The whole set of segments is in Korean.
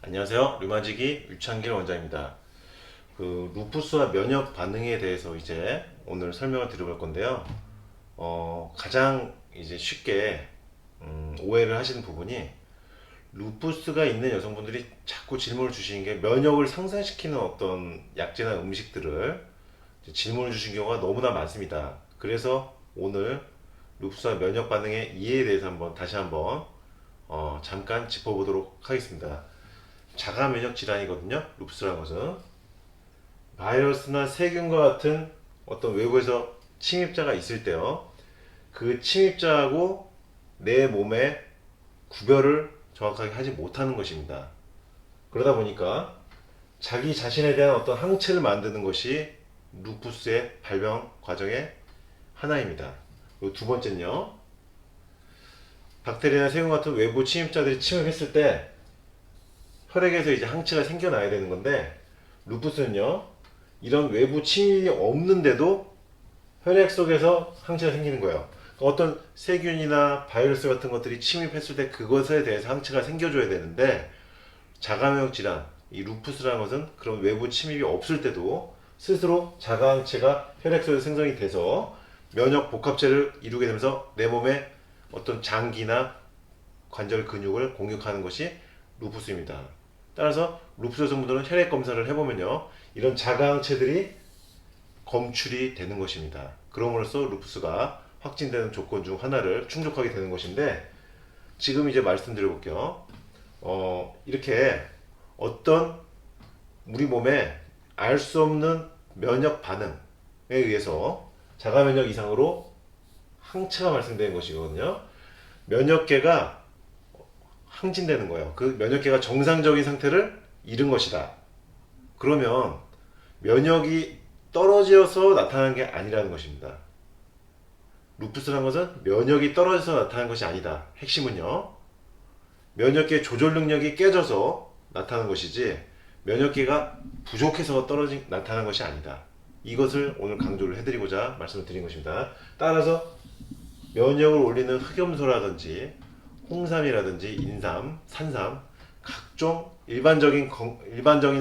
안녕하세요. 류마지기 유창길 원장입니다. 루푸스와 면역 반응에 대해서 이제 오늘 설명을 드려볼 건데요. 가장 이제 쉽게 오해를 하시는 부분이 루푸스가 있는 여성분들이 자꾸 질문을 주시는 게 면역을 상승시키는 어떤 약재나 음식들을 이제 질문을 주신 경우가 너무나 많습니다. 그래서 오늘 루푸스와 면역 반응의 이해에 대해서 다시 한번 잠깐 짚어보도록 하겠습니다. 자가 면역 질환이거든요. 루푸스라는 것은 바이러스나 세균과 같은 어떤 외부에서 침입자가 있을 때요, 그 침입자하고 내 몸의 구별을 정확하게 하지 못하는 것입니다. 그러다 보니까 자기 자신에 대한 어떤 항체를 만드는 것이 루푸스의 발병 과정의 하나입니다. 그리고 두 번째는요, 박테리아나 세균 같은 외부 침입자들이 침입했을 때 혈액에서 이제 항체가 생겨나야 되는 건데, 루푸스는요, 이런 외부 침입이 없는데도 혈액 속에서 항체가 생기는 거예요. 그러니까 어떤 세균이나 바이러스 같은 것들이 침입했을 때 그것에 대해서 항체가 생겨줘야 되는데, 자가면역 질환, 이 루푸스라는 것은 그런 외부 침입이 없을 때도 스스로 자가항체가 혈액 속에 생성이 돼서 면역 복합체를 이루게 되면서 내 몸의 어떤 장기나 관절 근육을 공격하는 것이 루푸스입니다. 따라서 루푸스 여성분들은 혈액 검사를 해보면요, 이런 자가항체들이 검출이 되는 것입니다. 그럼으로써 루푸스가 확진되는 조건 중 하나를 충족하게 되는 것인데, 지금 이제 말씀드려 볼게요. 이렇게 어떤 우리 몸에 알 수 없는 면역 반응에 의해서 자가 면역 이상으로 항체가 발생되는 것이거든요. 면역계가 항진되는 거예요. 그 면역계가 정상적인 상태를 잃은 것이다. 그러면 면역이 떨어져서 나타나는 게 아니라는 것입니다. 루푸스라는 것은 면역이 떨어져서 나타나는 것이 아니다. 핵심은요, 면역계 조절 능력이 깨져서 나타나는 것이지 면역계가 부족해서 나타나는 것이 아니다. 이것을 오늘 강조를 해드리고자 말씀을 드린 것입니다. 따라서 면역을 올리는 흑염소라든지 홍삼이라든지 인삼, 산삼, 각종 일반적인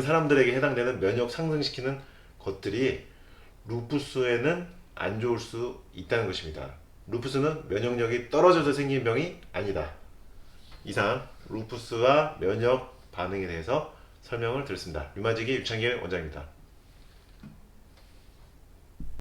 사람들에게 해당되는 면역 상승시키는 것들이 루푸스에는 안 좋을 수 있다는 것입니다. 루푸스는 면역력이 떨어져서 생긴 병이 아니다. 이상 루푸스와 면역 반응에 대해서 설명을 드렸습니다. 류마지기 유창길 원장입니다.